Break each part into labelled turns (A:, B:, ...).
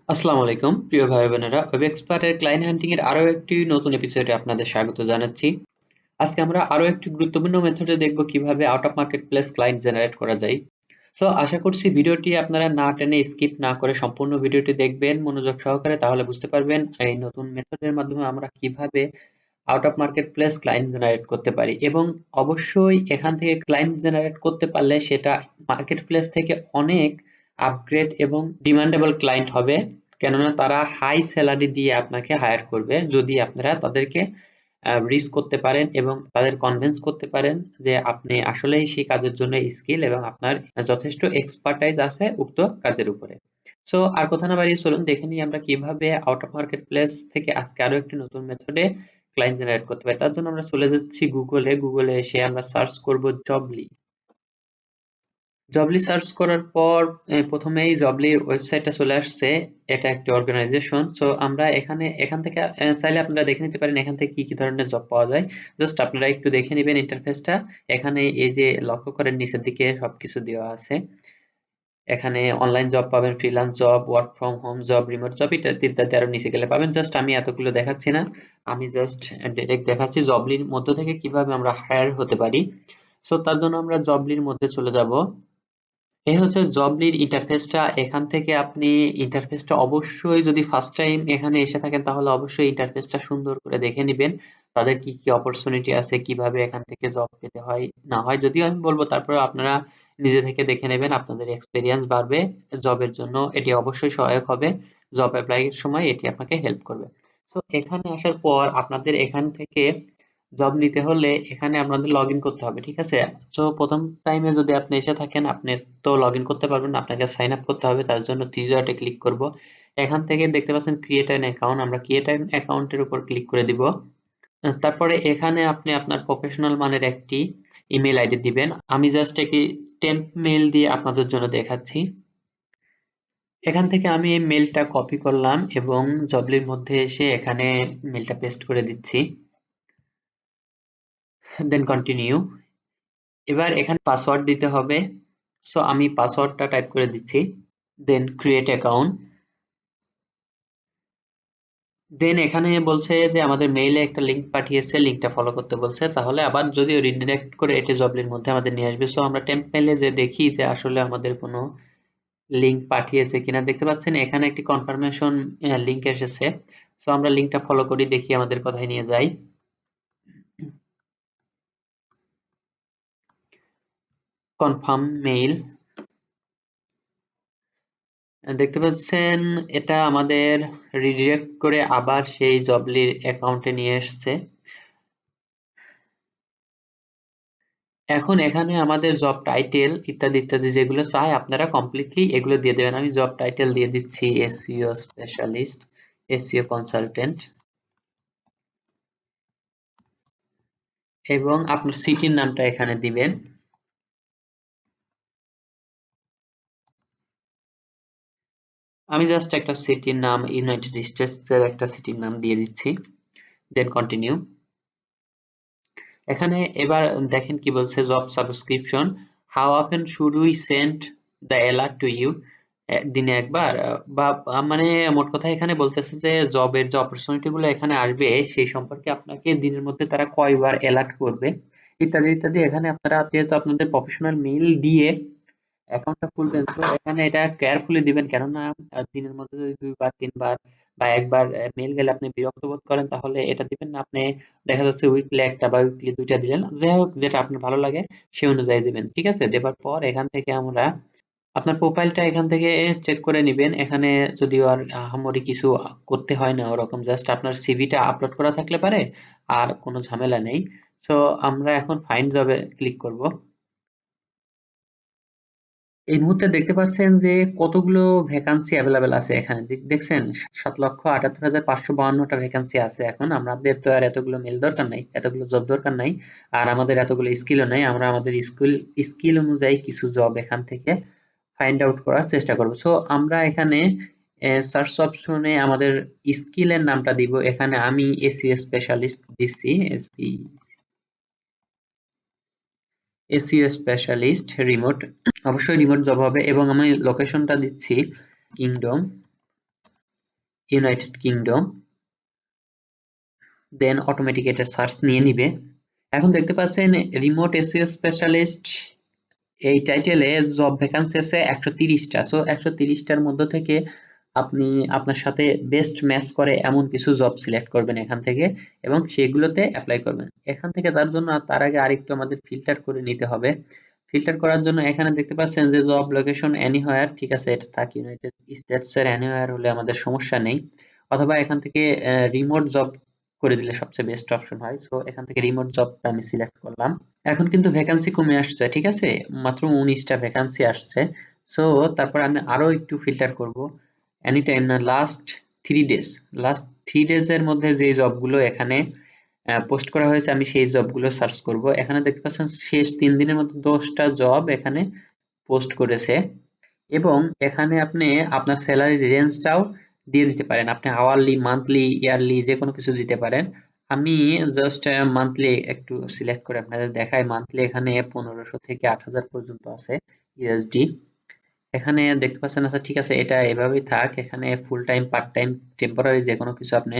A: আসসালামু আলাইকুম প্রিয় ভাই বোনেরা, ওয়েব এক্সপার্টের ক্লায়েন্ট হান্টিং এর আরো একটি নতুন এপিসোডে আপনাদের স্বাগত জানাচ্ছি। আজকে আমরা আরো একটি গুরুত্বপূর্ণ মেথডে দেখব কিভাবে out of market place client generate করা যায়। সো আশা করছি ভিডিওটি আপনারা না টেনে স্কিপ না করে সম্পূর্ণ ভিডিওটি দেখবেন মনোযোগ সহকারে, তাহলে বুঝতে পারবেন এই নতুন মেথডের মাধ্যমে আমরা কিভাবে out of market place client generate করতে পারি। এবং অবশ্যই এখান থেকে ক্লায়েন্ট জেনারেট করতে পারলে সেটা মার্কেট প্লেস থেকে অনেক আপগ্রেড এবং ডিমান্ডেবল ক্লায়েন্ট হবে, কেননা তারা হাই স্যালারি দিয়ে আপনাকে হায়ার করবে যদি আপনারা তাদেরকে রিচ করতে পারেন এবং তাদের কনভিন্স করতে পারেন যে আপনি আসলেই সেই কাজের জন্য স্কিল এবং আপনার যথেষ্ট এক্সপার্টাইজ আছে উক্ত কাজের উপরে। সো আর কথা না বাড়িয়ে চলুন দেখে নিই আমরা কিভাবে আউট অফ মার্কেট প্লেস থেকে আজকে আরো একটি নতুন মেথডে ক্লায়েন্ট জেনারেট করতে পারি। তার জন্য আমরা চলে যাচ্ছি গুগলে এসে আমরা সার্চ করব জবলি। জবলি সার্চ করার পর প্রথমেই জবলির ওয়েবসাইটটা চলে আসছে। এটা একটি অর্গানাইজেশন। সো আমরা এখান থেকে চাইলে আপনারা দেখে নিতে পারেন এখান থেকে কি কি ধরনের জব পাওয়া যায়। জাস্ট আপনারা একটু দেখে নেবেন ইন্টারফেসটা। এখানে এই যে লক্ষ্য করেন নিচের দিকে সবকিছু দেওয়া আছে। এখানে অনলাইন জব পাবেন, freelance job, work from home job, remote job ইত্যাদি ইত্যাদি আরো নিচে গেলে পাবেন। জাস্ট আমি এতগুলো দেখাচ্ছি না, আমি জাস্ট ডিরেক্ট দেখাচ্ছি জবলির মধ্য থেকে কিভাবে আমরা হায়ার হতে পারি। সো তার জন্য আমরা জবলির মধ্যে চলে যাব। এই হচ্ছে জবলির ইন্টারফেসটা। এখান থেকে আপনি ইন্টারফেসটা অবশ্যই যদি ফার্স্ট টাইম এখানে এসে থাকেন তাহলে অবশ্যই ইন্টারফেসটা সুন্দর করে দেখে নিবেন। তাদের কি কি অপরচুনিটি আছে, কিভাবে এখান থেকে জব পেতে হয় না হয় যদিও আমি বলবো, তারপরে আপনারা নিজে থেকে দেখে নেবেন, আপনাদের এক্সপেরিয়েন্স বাড়বে। জবের জন্য এটি অবশ্যই সহায়ক হবে। জব অ্যাপ্লাই এর সময় এটি আপনাকে হেল্প করবে। তো এখানে আসার পর আপনাদের এখান থেকে জব নিতে হলে এখানে আপনাদের লগ ইন করতে হবে, ঠিক আছে? তো প্রথম টাইমে যদি আপনি এসে থাকেন আপনি তো লগ ইন করতে পারবেন না, আপনাকে সাইন আপ করতে হবে। তার জন্য থ্রি ডটে ক্লিক করব। এখান থেকে দেখতে পাচ্ছেন ক্রিয়েট অ্যান অ্যাকাউন্ট, আমরা ক্রিয়েট অ্যান অ্যাকাউন্টের উপর ক্লিক করে দিব। তারপরে এখানে আপনি আপনার প্রফেশনাল মানের একটি ইমেল আইডি দিবেন। আমি জাস্ট একটি টেম্প মেল দিয়ে আপনাদের জন্য দেখাচ্ছি। এখান থেকে আমি এই মেলটা কপি করলাম এবং জবলির মধ্যে এসে এখানে মেলটা পেস্ট করে দিচ্ছি। Then continue. এবার এখানে পাসওয়ার্ড দিতে হবে। সো আমি পাসওয়ার্ডটা টাইপ করে দিচ্ছি। দেন ক্রিয়েট অ্যাকাউন্ট। দেন এখানে বলছে যে আমাদের মেইলে একটা লিংক পাঠিয়েছে, লিংকটা ফলো করতে বলছে। তাহলে আবার যদি রিডিরেক্ট করে এটি জবলির মধ্যে আমাদের নিয়ে আসবে। সো আমরা টেম্প মেইলে যে দেখি যে আসলে আমাদের কোনো লিংক পাঠিয়েছে কিনা। দেখতে পাচ্ছেন এখানে একটি কনফার্মেশন লিংক এসেছে। সো আমরা লিংকটা ফলো করি, দেখি আমাদের কোথায় নিয়ে যায়। Confirm mail. দেখতে পাচ্ছেন এটা আমাদের রিডিরেক্ট করে আবার সেই জবলির অ্যাকাউন্টে নিয়ে এসছে। এখন এখানে আমাদের জব টাইটেল ইত্যাদি ইত্যাদি যেগুলো চাই আপনারা কমপ্লিটলি এগুলো দিয়ে দেবেন। আমি জব টাইটেল দিয়ে দিচ্ছি এসইও স্পেশালিস্ট, এসইও কনসালটেন্ট, এবং আপনার সিটির নামটা এখানে দিবেন। আমি জাস্ট একটা সিটির নাম, ইউনাইটেড স্টেটস এর একটা সিটির নাম দিয়ে দিচ্ছি। Then continue. এখানে এবার দেখেন কি বলছে, job subscription, how often should we send the alert to you. দিনে একবার বা মানে মোট কথা এখানে বলতেছে যে জবের যে অপরচুনিটি গুলো এখানে আসবে সেই সম্পর্কে আপনাকে দিনের মধ্যে তারা কয়বার অ্যালার্ট করবে ইত্যাদি ইত্যাদি। এখানে আপনারা যেহেতু আপনাদের প্রফেশনাল মেইল দিয়ে অ্যাকাউন্টটা খুলবেন, তো এখানে এটা কেয়ারফুলি দিবেন, কেননা দিনের মধ্যে যদি দুইবার তিনবার বা একবার মেল গেলে আপনি বিরক্ত বোধ করেন তাহলে এটা দিবেন না। আপনি দেখা যাচ্ছে উইকলি একটা বা উইকলি দুইটা দিলেন, যাই হোক যেটা আপনার ভালো লাগে সেই অনুযায়ী দিবেন, ঠিক আছে? দেবার পর এখান থেকে আমরা আপনার প্রোফাইলটা এখান থেকে চেক করে নিবেন। এখানে যদিও আর আহামরি কিছু করতে হয় না ওরকম, জাস্ট আপনার সিভিটা আপলোড করা থাকলে পারে, আর কোনো ঝামেলা নেই। সো আমরা এখন ফাইন্ড জবে ক্লিক করব। এই মুহূর্তে দেখতে পাচ্ছেন যে কতগুলো ভ্যাকান্সি অ্যাভেলেবেল আছে এখানে। দেখছেন 7,78,552টা ভ্যাকান্সি আছে। এখন আমাদের তো আর এতগুলো মেল দরকার নাই, এতগুলো জব দরকার নাই, আর আমাদের এতগুলো স্কিলও নাই। আমরা আমাদের স্কিল অনুযায়ী কিছু জব এখান থেকে ফাইন্ড আউট করার চেষ্টা করব। সো আমরা এখানে সার্চ অপশনে আমাদের স্কিলের নামটা দিব। এখানে আমি এসইও স্পেশালিস্ট দিচ্ছি, এসইও স্পেশালিস্ট রিমোট, অবশ্যই রিমোট জব হবে, এবং আমি লোকেশনটা দিচ্ছি কিংডম। ইউনাইটেড কিংডম, দেন অটোমেটিক এটা সার্চ নিয়ে নিবে। এখন দেখতে পাচ্ছেন রিমোট এসইও স্পেশালিস্ট এই টাইটেলে জব ভ্যাকান্সি আছে 130টা। সো 130টার মধ্য থেকে আপনি আপনার সাথে বেস্ট ম্যাচ করে এমন কিছু জব সিলেক্ট করবেন এখান থেকে এবং সেগুলোতে অ্যাপ্লাই করবেন। এখান থেকে তার আগে আরেকটু আমাদের ফিল্টার করে নিতে হবে। ফিল্টার করার জন্য এখানে দেখতে পাচ্ছেন যে জব লোকেশন এনিহোয়ার, ঠিক আছে, এটা থাক ইউনাইটেড স্টেটস এর এনিহোয়ার হলে আমাদের সমস্যা নেই। অথবা এখান থেকে রিমোট জব করে দিলে সবচেয়ে বেস্ট অপশন হয়। সো এখান থেকে রিমোট জবটা আমি সিলেক্ট করলাম। এখন কিন্তু ভ্যাকান্সি কমে আসছে, ঠিক আছে, মাত্র 19টা ভ্যাকান্সি আসছে। সো তারপর আমি আরো একটু ফিল্টার করব। এনি টাইম না, লাস্ট 3 ডেজ এর মধ্যে যে জবগুলো এখানে পোস্ট করা হয়েছে আমি সেই জবগুলো সার্চ করব। এখানে দেখতে পাচ্ছেন শেষ 3 দিনের মধ্যে 10টা জব এখানে পোস্ট করেছে এবং এখানে আপনি আপনার স্যালারি রেঞ্জটাও দিয়ে দিতে পারেন। আপনি আওয়ারলি, মান্থলি, ইয়ারলি যে কোনো কিছু দিতে পারেন। আমি জাস্ট মান্থলি একটু সিলেক্ট করে আপনাদের দেখাই। মান্থলি এখানে 1500 থেকে 8000 পর্যন্ত আছে ইউএসডি। এখানে দেখতে পাচ্ছেন, আচ্ছা ঠিক আছে, এটা এভাবেই থাক। এখানে full time, part time, temporary যে কোনো কিছু আপনি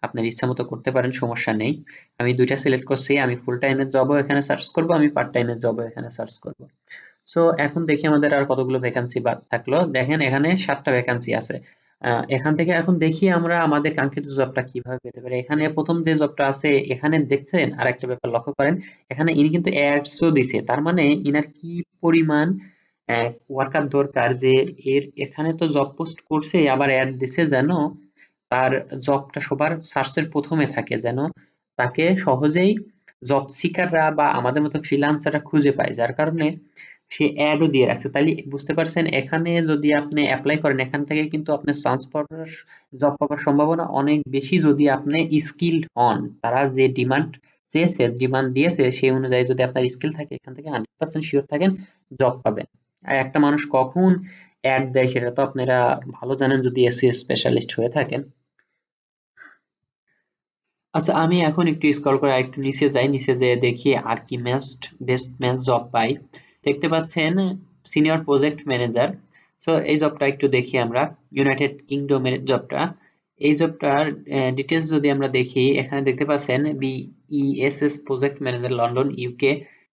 A: আপনার ইচ্ছা মতো করতে পারেন, সমস্যা নেই। আমি দুইটা সিলেক্ট করছি, আমি ফুল টাইমের জবও এখানে সার্চ করব, আমি পার্ট টাইমের জবও এখানে সার্চ করব। সো এখন দেখি আমাদের আর কতগুলো ভ্যাকান্সি বাদ থাকলো। দেখেন এখানে 7টা ভ্যাকান্সি আছে। এখান থেকে এখন দেখি আমরা আমাদের কাঙ্ক্ষিত জবটা কিভাবে পেতে পারি। এখানে প্রথম যে জবটা আছে এখানে দেখছেন, আর একটা ব্যাপার লক্ষ্য করেন, এখানে ইনি কিন্তু অ্যাডসও দিছে। তার মানে ইনার কি পরিমাণ ওয়ার্কার দরকার যে এর এখানে তো জব পোস্ট করছে আবার অ্যাড দিছে, যেন তার জবটা সবার সার্চের প্রথমে থাকে, যেন তাকে সহজেই জব সিকাররা বা আমাদের মতো ফ্রিল্যান্সাররা খুঁজে পায়। যার কারণে সে অ্যাডও দিয়ে রাখছে। তাইলে বুঝতে পারছেন এখানে যদি আপনি অ্যাপ্লাই করেন এখান থেকে কিন্তু আপনার চান্স পাওয়ার, জব পাওয়ার সম্ভাবনা অনেক বেশি যদি আপনি স্কিলড হন। তারা যে ডিমান্ড চেয়েছে, ডিমান্ড দিয়েছে সেই অনুযায়ী যদি আপনার স্কিল থাকে এখান থেকে 100% শিওর থাকেন জব পাবেন। আর একটা মানুষ কখন অ্যাড দেয় সেটা তো আপনারা ভালো জানেন যদি এসসি স্পেশালিস্ট হয়ে থাকেন। আচ্ছা, আমি এখন একটু স্ক্রল করে আরেকটু নিচে যাই, নিচে যেয়ে দেখি আর কি বেস্ট ম্যাচ জব পাই। দেখতে পাচ্ছেন সিনিয়র প্রজেক্ট ম্যানেজার। সো এই জবটা একটু দেখি আমরা, ইউনাইটেড কিংডমের জবটা। এই জবটার ডিটেলস যদি আমরা দেখি, এখানে দেখতে পাচ্ছেন বিইএসএস প্রজেক্ট ম্যানেজার, লন্ডন, ইউকে।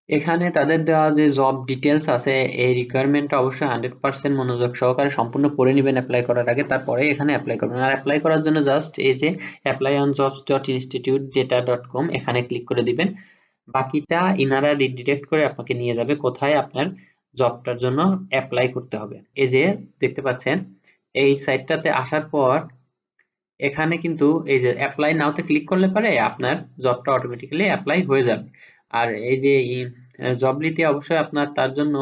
A: এখানে তাদের দেওয়া যে জব ডিটেলস আছে, এই রিকোয়ারমেন্টটা অবশ্যই 100% মনোযোগ সহকারে সম্পূর্ণ পড়ে নেবেন অ্যাপ্লাই করার আগে, তারপরে এখানে অ্যাপ্লাই করবেন। আর অ্যাপ্লাই করার জন্য জাস্ট এই যে apply on jobs.institutedata.com এখানে ক্লিক করে দিবেন। বাকিটা ইনারা রিডিরেক্ট করে আপনাকে নিয়ে যাবে কোথায় আপনার জবটার জন্য অ্যাপ্লাই করতে হবে। এই যে দেখতে পাচ্ছেন এই সাইটটাতে আসার পর এখানে কিন্তু এই যে অ্যাপ্লাই নাওতে ক্লিক করলে পরে আপনার জবটা অটোমেটিক্যালি অ্যাপ্লাই হয়ে যাবে। আর এই যে জবলিতে অবশ্যই আপনার তার জন্য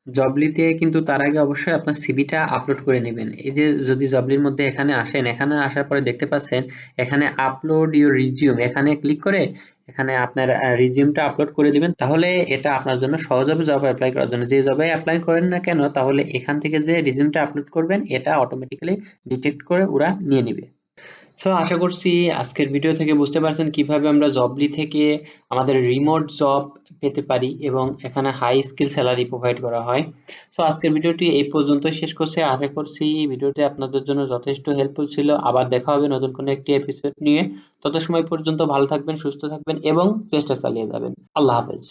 A: জবলিতে কিন্তু তার আগে অবশ্যই আপনার সিভিটা আপলোড করে নেবেন। এই যে যদি জবলির মধ্যে এখানে আসেন, এখানে আসার পরে দেখতে পাচ্ছেন এখানে আপলোড ইউর রিজিউম, এখানে ক্লিক করে এখানে আপনার রিজিউমটা আপলোড করে দিবেন। তাহলে এটা আপনার জন্য সহজ হবে জব অ্যাপ্লাই করার জন্য। যে জবে অ্যাপ্লাই করেন না কেন, তাহলে এখান থেকে যে রিজিউমটা আপলোড করবেন এটা অটোমেটিক্যালি ডিটেক্ট করে ওরা নিয়ে নিবে। সো আশা করছি আজকের ভিডিও থেকে বুঝতে পারছেন কিভাবে আমরা জবলি থেকে আমাদের রিমোট জব পেতে পারি এবং এখানে হাই স্কিল স্যালারি প্রোভাইড করা হয়। সো আজকের ভিডিওটি এই পর্যন্তই শেষ করছি। আশা করছি ভিডিওটি আপনাদের জন্য যথেষ্ট হেল্পফুল ছিল। আবার দেখা হবে নতুন কোনো একটি এপিসোড নিয়ে। তত সময় পর্যন্ত ভালো থাকবেন, সুস্থ থাকবেন এবং চেষ্টা চালিয়ে যাবেন। আল্লাহ হাফেজ।